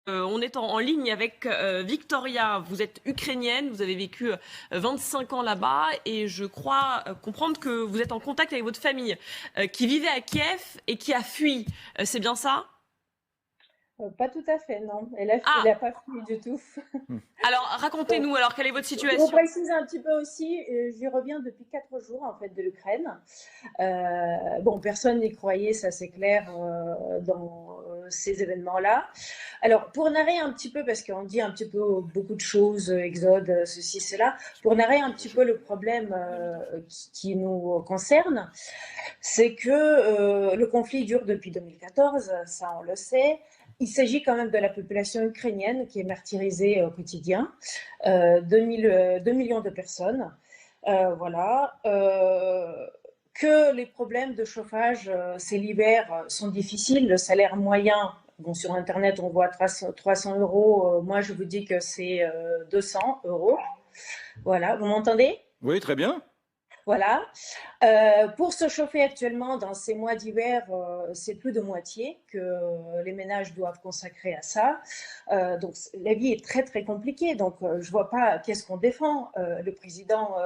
On est en ligne avec Victoria. Vous êtes ukrainienne, vous avez vécu 25 ans là-bas et je crois comprendre que vous êtes en contact avec votre famille qui vivait à Kiev et qui a fui. C'est bien ça? Pas tout à fait, non. Elle Ah, a pas fui du tout. alors racontez-nous, alors quelle est votre Pour situation? préciser un petit peu aussi, j'y reviens depuis 4 jours en fait de l'Ukraine. Bon, personne n'y croyait, ça c'est clair, dans ces événements-là. Alors, pour narrer un petit peu, parce qu'on dit un petit peu beaucoup de choses, exode, ceci, cela, pour narrer un petit peu le problème qui nous concerne, c'est que le conflit dure depuis 2014, ça on le sait. Il s'agit quand même de la population ukrainienne qui est martyrisée au quotidien, 2 millions de personnes, voilà. Que les problèmes de chauffage, c'est l'hiver, sont difficiles. Le salaire moyen, bon, sur Internet, on voit 300 euros. Moi, je vous dis que c'est 200 euros. Voilà, vous m'entendez? Oui, très bien. Voilà. Pour se chauffer actuellement, dans ces mois d'hiver, c'est plus de moitié que les ménages doivent consacrer à ça. Donc la vie est très très compliquée. Donc je vois pas qu'est-ce qu'on défend. Le président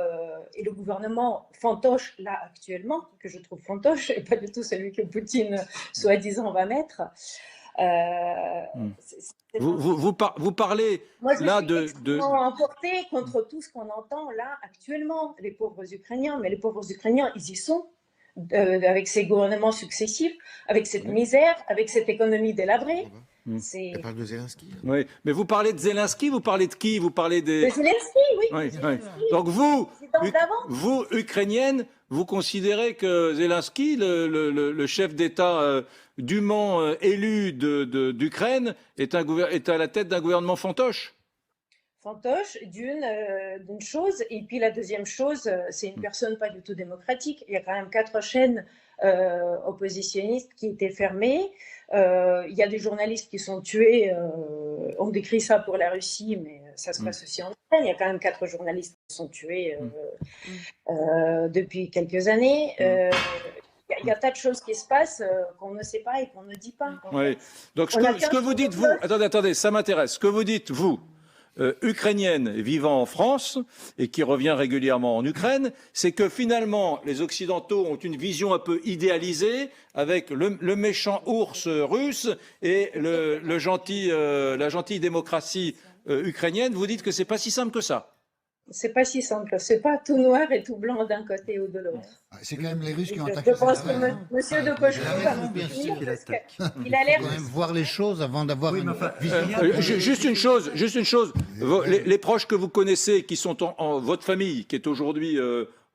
et le gouvernement fantoche là actuellement, que je trouve fantoche, et pas du tout celui que Poutine soi-disant va mettre. Vous parlez Moi, je là suis extrêmement emportée contre tout ce qu'on entend là actuellement, les pauvres Ukrainiens. Mais les pauvres Ukrainiens, ils y sont, avec ces gouvernements successifs, avec cette misère, avec cette économie délabrée. Elle parle de Zelensky. Oui, mais vous parlez de Zelensky, vous parlez de qui? Vous parlez des... De Zelensky, oui. Oui, oui. Donc vous, Ukrainienne, vous considérez que Zelensky, le chef d'État dûment élu d'Ukraine, est à la tête d'un gouvernement fantoche? Fantoche, d'une chose. Et puis la deuxième chose, c'est une personne pas du tout démocratique. Il y a quand même 4 chaînes oppositionnistes qui étaient fermées. Il y a des journalistes qui sont tués. On décrit ça pour la Russie, mais ça se passe aussi en Ukraine. Il y a quand même 4 journalistes qui sont tués depuis quelques années. Il y a tas de choses qui se passent qu'on ne sait pas et qu'on ne dit pas. Oui. Donc ce que vous dites, vous... Attendez, ça m'intéresse. Ce que vous dites, vous, ukrainienne vivant en France et qui revient régulièrement en Ukraine, c'est que finalement les Occidentaux ont une vision un peu idéalisée avec le méchant ours russe et la gentille démocratie ukrainienne. Vous dites que c'est pas si simple que ça. C'est pas si simple. C'est pas tout noir et tout blanc d'un côté ou de l'autre. C'est quand même les Russes qui ont attaqué. Je pense que Monsieur de Cochereau va nous bien sûr, il a l'air quand même voir les choses avant d'avoir une vision. Juste une chose. Les proches que vous connaissez, qui sont en votre famille, qui est aujourd'hui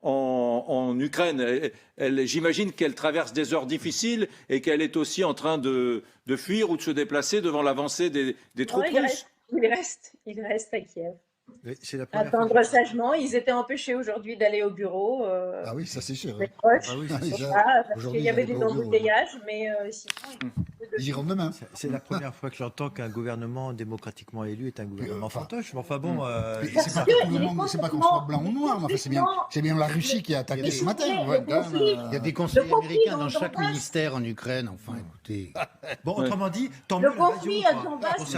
en Ukraine, j'imagine qu'elle traverse des heures difficiles et qu'elle est aussi en train de fuir ou de se déplacer devant l'avancée des troupes russes. Il reste à Kiev. C'est la première Attendre fois. sagement. Ils étaient empêchés aujourd'hui d'aller au bureau. Ah oui, ça c'est sûr. Les proches, Ah oui, parce qu'il y avait des embouteillages, mais sinon, ils iront demain. C'est la première fois que j'entends qu'un gouvernement démocratiquement élu est un gouvernement fantoche. Mais enfin bon, C'est pas tout le monde, c'est pas qu'on soit blanc ou noir, mais enfin, c'est bien la Russie qui a attaqué ce matin. il y a des conseillers américains dans chaque ministère en Ukraine. Enfin, écoutez. Bon, autrement dit, tant le mieux. conflit à Donbass.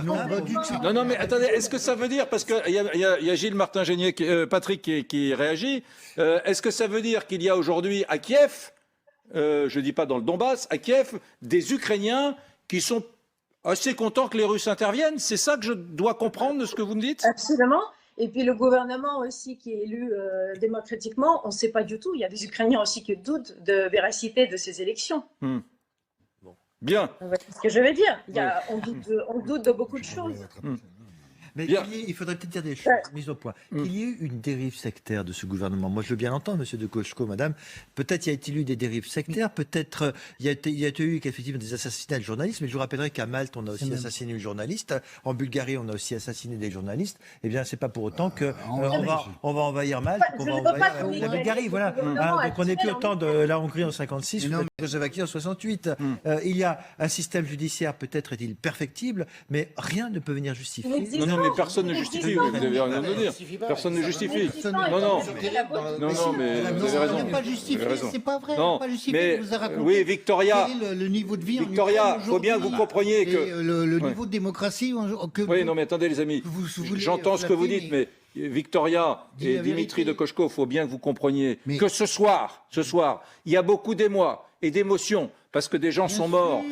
Non, mais attendez, est-ce que ça veut dire, parce qu'il y a Gilles Martin-Génier, Patrick qui réagit, est-ce que ça veut dire qu'il y a aujourd'hui à Kiev, je ne dis pas dans le Donbass, à Kiev, des Ukrainiens qui sont assez contents que les Russes interviennent? C'est ça que je dois comprendre de ce que vous me dites? Absolument. Et puis le gouvernement aussi qui est élu démocratiquement, on ne sait pas du tout. Il y a des Ukrainiens aussi qui doutent de véracité de ces élections. Bien. C'est ce que je veux dire. On doute de beaucoup de choses. Mais il faudrait peut-être dire des choses mises au point. Qu'il y ait eu une dérive sectaire de ce gouvernement. Moi, je veux bien l'entendre, monsieur de Cochereau, madame. Peut-être y a-t-il eu des dérives sectaires. Peut-être y a-t-il eu effectivement des assassinats de journalistes. Mais je vous rappellerai qu'à Malte, on a aussi assassiné une journaliste. En Bulgarie, on a aussi assassiné des journalistes. Eh bien, c'est pas pour autant que on va envahir Malte, qu'on va envahir la Bulgarie. Voilà. Donc, on n'est plus au temps de la Hongrie en 56. Tchécoslovaquie en 68. Il y a un système judiciaire, peut-être est-il perfectible, mais rien ne peut venir justifier. Non, mais personne ne justifie, vous avez rien à dire. Personne ne justifie. Non, mais vous avez raison. Pas justifié, c'est pas vrai. Non, pas justifié, mais vous a raconté oui, Victoria, quel est le niveau de vie Victoria, il faut bien que vous compreniez que... le niveau de démocratie que Oui, non, mais attendez, les amis. J'entends ce que vous dites, mais Victoria et Dimitri de Koshko, il faut bien que vous compreniez que ce soir, il y a beaucoup d'émoi et d'émotions parce que des gens sont morts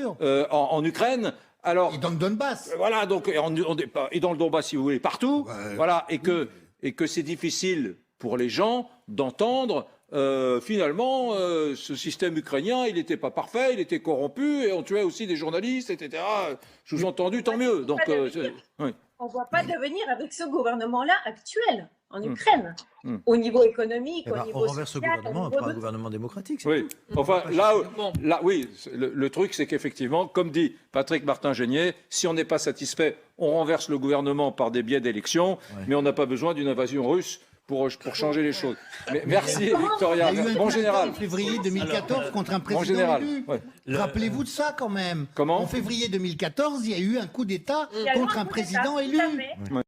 en Ukraine. Alors, et dans le Donbass. Voilà, donc, et dans le Donbass, si vous voulez, partout. Voilà, et que c'est difficile pour les gens d'entendre. Finalement, ce système ukrainien, il n'était pas parfait, il était corrompu, et on tuait aussi des journalistes, etc. Sous-entendu, tant mieux. Donc, on ne voit pas devenir avec ce gouvernement-là actuel en Ukraine, au niveau économique, au niveau on renverse ce social, gouvernement, pas un gouvernement démocratique. Oui, enfin là, oui, le truc c'est qu'effectivement, comme dit Patrick Martin-Genier, si on n'est pas satisfait, on renverse le gouvernement par des biais d'élections, mais on n'a pas besoin d'une invasion russe pour changer les choses. Mais merci Victoria. Il y a eu Bon un général. en février 2014 contre un président élu. Ouais. Rappelez-vous de ça quand même. Comment ? En février 2014, il y a eu un coup d'État contre un président élu. Tout à fait.